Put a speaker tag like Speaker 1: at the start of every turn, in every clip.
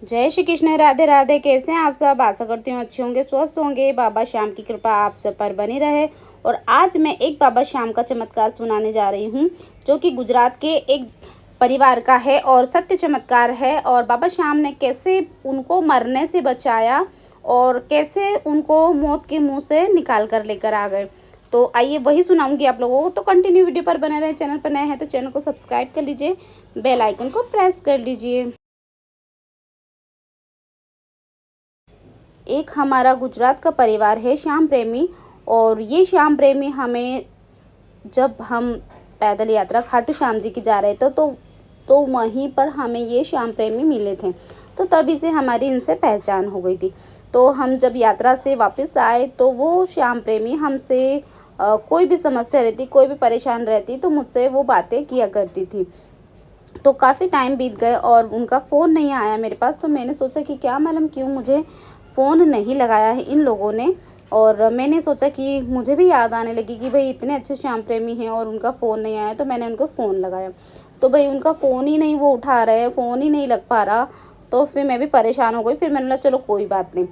Speaker 1: जय श्री कृष्ण, राधे राधे। कैसे हैं आप सब? आशा करती हूँ अच्छे होंगे, स्वस्थ होंगे। बाबा श्याम की कृपा आप सब पर बनी रहे। और आज मैं एक बाबा श्याम का चमत्कार सुनाने जा रही हूँ, जो कि गुजरात के एक परिवार का है और सत्य चमत्कार है। और बाबा श्याम ने कैसे उनको मरने से बचाया और कैसे उनको मौत के मुंह से निकाल कर लेकर आ गए। तो आइए वही सुनाऊंगी आप लोगों को। तो कंटिन्यू वीडियो पर बने रहे। चैनल पर नए हैं तो चैनल को सब्सक्राइब कर लीजिए, बेल आइकन को प्रेस कर लीजिए। एक हमारा गुजरात का परिवार है, श्याम प्रेमी। और ये श्याम प्रेमी हमें, जब हम पैदल यात्रा खाटू श्याम जी की जा रहे थे तो वहीं पर हमें ये श्याम प्रेमी मिले थे। तो तभी से हमारी इनसे पहचान हो गई थी। तो हम जब यात्रा से वापस आए तो वो श्याम प्रेमी हमसे कोई भी समस्या रहती, कोई भी परेशान रहती तो मुझसे वो बातें किया करती थी। तो काफ़ी टाइम बीत गए और उनका फ़ोन नहीं आया मेरे पास। तो मैंने सोचा कि क्या मालूम क्यों मुझे फ़ोन नहीं लगाया है इन लोगों ने। और मैंने सोचा कि मुझे भी याद आने लगी कि भाई इतने अच्छे श्याम प्रेमी हैं और उनका फ़ोन नहीं आया। तो मैंने उनको फ़ोन लगाया, तो भाई उनका फ़ोन ही नहीं वो उठा रहे, फ़ोन ही नहीं लग पा रहा। तो फिर मैं भी परेशान हो गई। फिर मैंने बोला चलो कोई बात नहीं।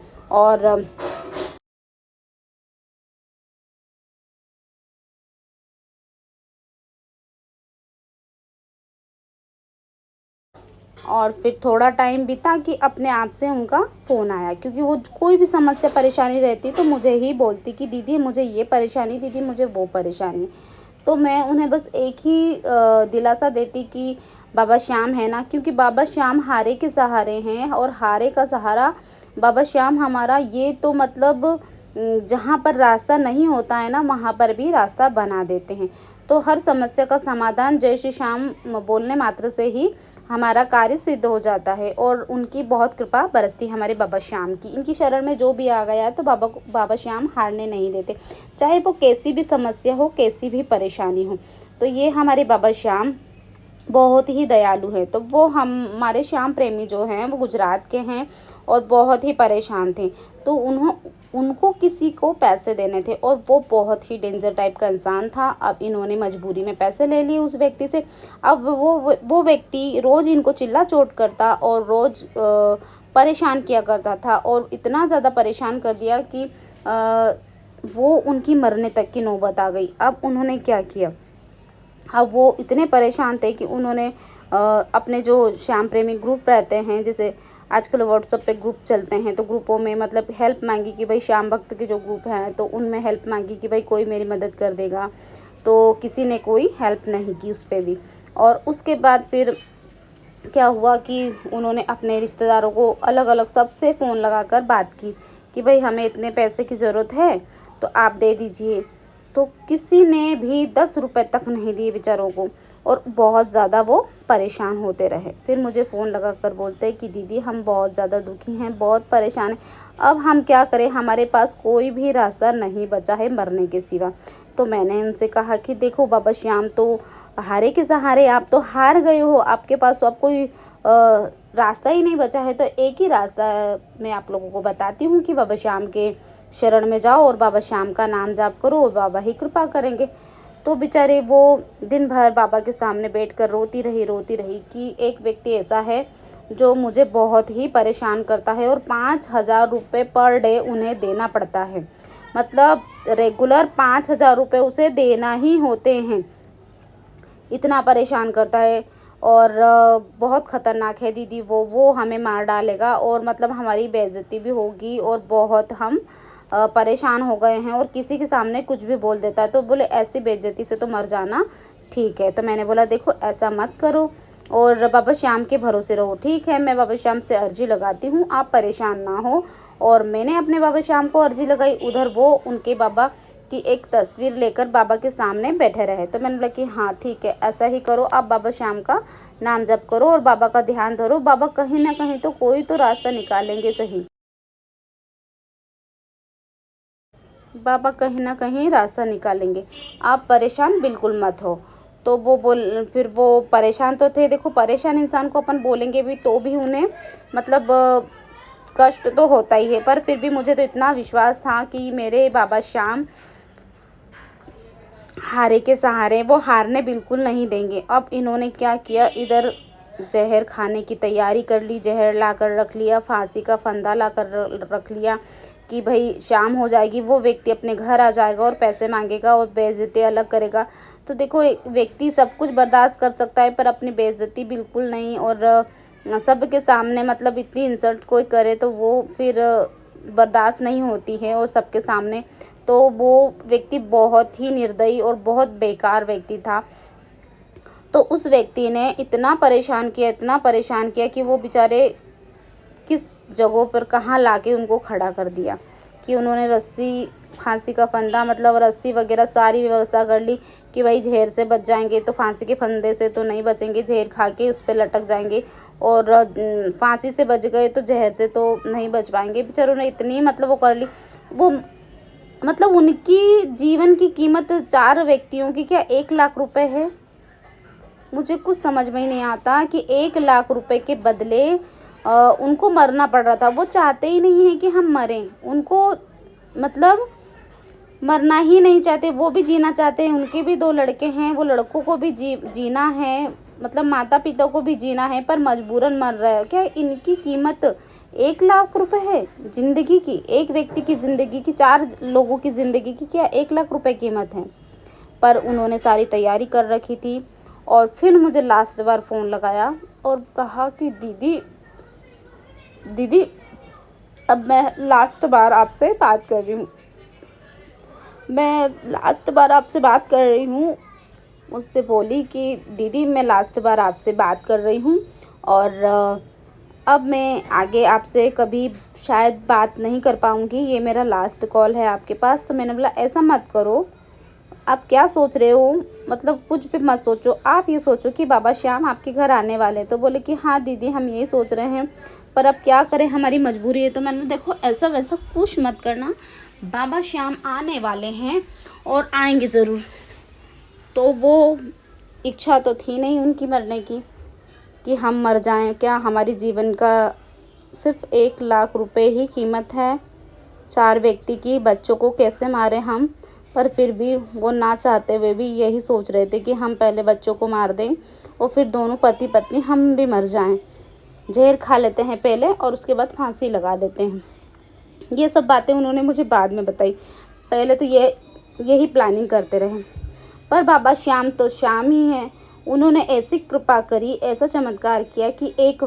Speaker 1: और फिर थोड़ा टाइम बीता कि अपने आप से उनका फ़ोन आया, क्योंकि वो कोई भी समस्या परेशानी रहती तो मुझे ही बोलती कि दीदी मुझे ये परेशानी, दीदी मुझे वो परेशानी। तो मैं उन्हें बस एक ही दिलासा देती कि बाबा श्याम है ना, क्योंकि बाबा श्याम हारे के सहारे हैं और हारे का सहारा बाबा श्याम हमारा। ये तो मतलब जहाँ पर रास्ता नहीं होता है ना, वहाँ पर भी रास्ता बना देते हैं। तो हर समस्या का समाधान जय श्री श्याम बोलने मात्र से ही हमारा कार्य सिद्ध हो जाता है। और उनकी बहुत कृपा बरसती है हमारे बाबा श्याम की। इनकी शरण में जो भी आ गया है तो बाबा श्याम हारने नहीं देते, चाहे वो कैसी भी समस्या हो, कैसी भी परेशानी हो। तो ये हमारे बाबा श्याम बहुत ही दयालु है। तो वो हमारे श्याम प्रेमी जो हैं वो गुजरात के हैं और बहुत ही परेशान थे। तो उनको किसी को पैसे देने थे और वो बहुत ही डेंजर टाइप का इंसान था। अब इन्होंने मजबूरी में पैसे ले लिए उस व्यक्ति से। अब वो व्यक्ति रोज़ इनको चिल्ला चोट करता और रोज़ परेशान किया करता था। और इतना ज़्यादा परेशान कर दिया कि वो उनकी मरने तक की नौबत आ गई। अब उन्होंने क्या किया, अब वो इतने परेशान थे कि उन्होंने अपने जो श्याम प्रेमी ग्रुप रहते हैं, जैसे आजकल व्हाट्सएप पे ग्रुप चलते हैं, तो ग्रुपों में मतलब हेल्प मांगी कि भाई श्याम भक्त के जो ग्रुप हैं तो उनमें हेल्प मांगी कि भाई कोई मेरी मदद कर देगा। तो किसी ने कोई हेल्प नहीं की उस पर भी। और उसके बाद फिर क्या हुआ कि उन्होंने अपने रिश्तेदारों को अलग अलग सबसे फ़ोन लगाकर बात की कि भाई हमें इतने पैसे की ज़रूरत है तो आप दे दीजिए। तो किसी ने भी 10 रुपए तक नहीं दिए बेचारों को। और बहुत ज़्यादा वो परेशान होते रहे। फिर मुझे फ़ोन लगा कर बोलते कि दीदी हम बहुत ज़्यादा दुखी हैं, बहुत परेशान हैं, अब हम क्या करें, हमारे पास कोई भी रास्ता नहीं बचा है मरने के सिवा। तो मैंने उनसे कहा कि देखो बाबा श्याम तो हारे के सहारे, आप तो हार गए हो, आपके पास तो अब कोई रास्ता ही नहीं बचा है। तो एक ही रास्ता मैं आप लोगों को बताती हूँ कि बाबा श्याम के शरण में जाओ और बाबा श्याम का नाम जाप करो और बाबा ही कृपा करेंगे। तो बेचारे वो दिन भर बाबा के सामने बैठकर रोती रही कि एक व्यक्ति ऐसा है जो मुझे बहुत ही परेशान करता है और 5,000 रुपये पर डे उन्हें देना पड़ता है। मतलब रेगुलर 5,000 रुपये उसे देना ही होते हैं, इतना परेशान करता है। और बहुत ख़तरनाक है दीदी, वो हमें मार डालेगा और मतलब हमारी बेइज्जती भी होगी और बहुत हम परेशान हो गए हैं। और किसी के सामने कुछ भी बोल देता है तो बोले ऐसी बेइज्जती से तो मर जाना ठीक है। तो मैंने बोला देखो ऐसा मत करो और बाबा श्याम के भरोसे रहो। ठीक है, मैं बाबा श्याम से अर्जी लगाती हूँ, आप परेशान ना हो। और मैंने अपने बाबा श्याम को अर्जी लगाई। उधर वो उनके बाबा की एक तस्वीर लेकर बाबा के सामने बैठे रहे। तो मैंने बोला कि हाँ ठीक है, ऐसा ही करो, आप बाबा श्याम का नाम जप करो और बाबा का ध्यान धरो, बाबा कहीं ना कहीं तो कोई तो रास्ता निकालेंगे सही, बाबा कहीं ना कहीं रास्ता निकालेंगे, आप परेशान बिल्कुल मत हो। तो फिर वो परेशान तो थे। देखो परेशान इंसान को अपन बोलेंगे भी तो भी उन्हें मतलब कष्ट तो होता ही है। पर फिर भी मुझे तो इतना विश्वास था कि मेरे बाबा श्याम हारे के सहारे, वो हारने बिल्कुल नहीं देंगे। अब इन्होंने क्या किया, इधर जहर खाने की तैयारी कर ली, जहर लाकर रख लिया, फांसी का फंदा लाकर रख लिया कि भाई शाम हो जाएगी, वो व्यक्ति अपने घर आ जाएगा और पैसे मांगेगा और बेइज्जती अलग करेगा। तो देखो, एक व्यक्ति सब कुछ बर्दाश्त कर सकता है पर अपनी बेइज्जती बिल्कुल नहीं। और सबके सामने मतलब इतनी इंसल्ट कोई करे तो वो फिर बर्दाश्त नहीं होती है और सबके सामने। तो वो व्यक्ति बहुत ही निर्दयी और बहुत बेकार व्यक्ति था। तो उस व्यक्ति ने इतना परेशान किया कि वो बेचारे किस जगहों पर कहाँ लाके उनको खड़ा कर दिया कि उन्होंने रस्सी, फांसी का फंदा मतलब रस्सी वगैरह सारी व्यवस्था कर ली कि भाई जहर से बच जाएंगे तो फांसी के फंदे से तो नहीं बचेंगे, जहर खा के उस पर लटक जाएंगे, और फांसी से बच गए तो जहर से तो नहीं बच पाएंगे। बेचारों ने इतनी मतलब वो कर ली। वो मतलब उनकी जीवन की कीमत 4 व्यक्तियों की क्या 1 लाख रुपए है? मुझे कुछ समझ में ही नहीं आता कि 1 लाख रुपए के बदले उनको मरना पड़ रहा था। वो चाहते ही नहीं है कि हम मरें, उनको मतलब मरना ही नहीं चाहते, वो भी जीना चाहते हैं। उनके भी 2 लड़के हैं, वो लड़कों को भी जीना है, मतलब माता पिता को भी जीना है, पर मजबूरन मर रहा है। क्या इनकी कीमत 1 लाख रुपए है ज़िंदगी की? एक व्यक्ति की ज़िंदगी की, 4 लोगों की ज़िंदगी की क्या 1 लाख रुपए कीमत है? पर उन्होंने सारी तैयारी कर रखी थी। और फिर मुझे लास्ट बार फ़ोन लगाया और कहा कि दीदी अब मैं लास्ट बार आपसे बात कर रही हूँ। मुझसे बोली कि दीदी मैं लास्ट बार आपसे बात कर रही हूँ और अब मैं आगे आपसे कभी शायद बात नहीं कर पाऊँगी, ये मेरा लास्ट कॉल है आपके पास। तो मैंने बोला ऐसा मत करो, आप क्या सोच रहे हो, मतलब कुछ भी मत सोचो, आप ये सोचो कि बाबा श्याम आपके घर आने वाले हैं। तो बोले कि हाँ दीदी हम यही सोच रहे हैं, पर अब क्या करें, हमारी मजबूरी है। तो मैंने देखो ऐसा वैसा कुछ मत करना, बाबा श्याम आने वाले हैं और आएंगे ज़रूर। तो वो इच्छा तो थी नहीं उनकी मरने की कि हम मर जाएं। क्या हमारी जीवन का सिर्फ 1 लाख रुपए ही कीमत है, 4 व्यक्ति की, बच्चों को कैसे मारें हम। पर फिर भी वो ना चाहते हुए भी यही सोच रहे थे कि हम पहले बच्चों को मार दें और फिर दोनों पति पत्नी हम भी मर जाएं, जहर खा लेते हैं पहले और उसके बाद फांसी लगा लेते हैं। ये सब बातें उन्होंने मुझे बाद में बताई, पहले तो यही प्लानिंग करते रहे। पर बाबा श्याम तो श्याम ही हैं, उन्होंने ऐसी कृपा करी, ऐसा चमत्कार किया कि एक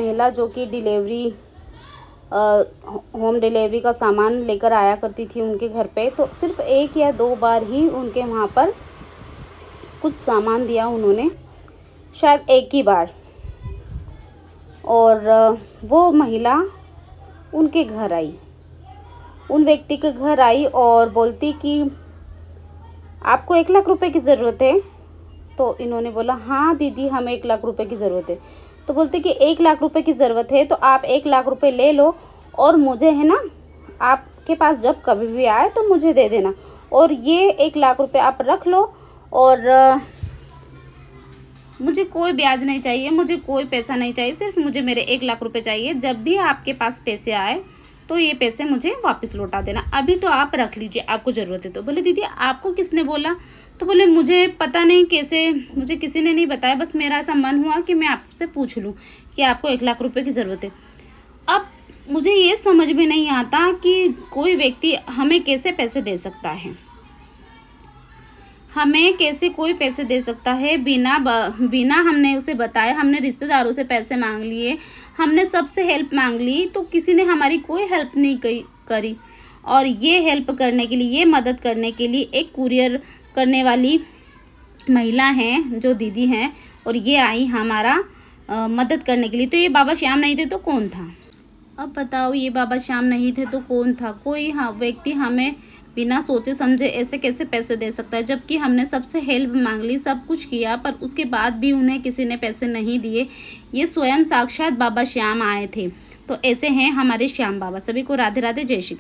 Speaker 1: महिला जो कि डिलीवरी होम डिलीवरी का सामान लेकर आया करती थी उनके घर पे, तो सिर्फ 1 या 2 बार ही उनके वहाँ पर कुछ सामान दिया उन्होंने, शायद 1 ही बार। और वो महिला उनके घर आई, उन व्यक्ति के घर आई और बोलती कि आपको 1 लाख रुपए की ज़रूरत है। तो इन्होंने बोला हाँ दीदी हमें 1 लाख रुपए की ज़रूरत है। तो बोलते कि 1 लाख रुपए की ज़रूरत है तो आप 1 लाख रुपए ले लो और मुझे है ना आपके पास जब कभी भी आए तो मुझे दे देना, और ये 1 लाख रुपए आप रख लो और मुझे कोई ब्याज नहीं चाहिए, मुझे कोई पैसा नहीं चाहिए, सिर्फ मुझे मेरे 1 लाख रुपए चाहिए। जब भी आपके पास पैसे आए तो ये पैसे मुझे वापस लौटा देना, अभी तो आप रख लीजिए, आपको ज़रूरत है। तो बोले दीदी आपको किसने बोला? तो बोले मुझे पता नहीं कैसे, मुझे किसी ने नहीं बताया, बस मेरा ऐसा मन हुआ कि मैं आपसे पूछ लूँ कि आपको 1 लाख रुपए की ज़रूरत है। अब मुझे ये समझ में नहीं आता कि कोई व्यक्ति हमें कैसे पैसे दे सकता है, हमें कैसे कोई पैसे दे सकता है बिना हमने उसे बताया। हमने रिश्तेदारों से पैसे मांग लिए, हमने सबसे हेल्प मांग ली, तो किसी ने हमारी कोई हेल्प नहीं करी। और ये हेल्प करने के लिए, ये मदद करने के लिए एक कुरियर करने वाली महिला हैं जो दीदी हैं, और ये आई हमारा मदद करने के लिए। तो ये बाबा श्याम नहीं थे तो कौन था? अब बताओ, ये बाबा श्याम नहीं थे तो कौन था? कोई व्यक्ति हमें बिना सोचे समझे ऐसे कैसे पैसे दे सकता है, जबकि हमने सबसे हेल्प मांग ली, सब कुछ किया, पर उसके बाद भी उन्हें किसी ने पैसे नहीं दिए। ये स्वयं साक्षात बाबा श्याम आए थे। तो ऐसे हैं हमारे श्याम बाबा। सभी को राधे राधे, जय श्री कृष्ण।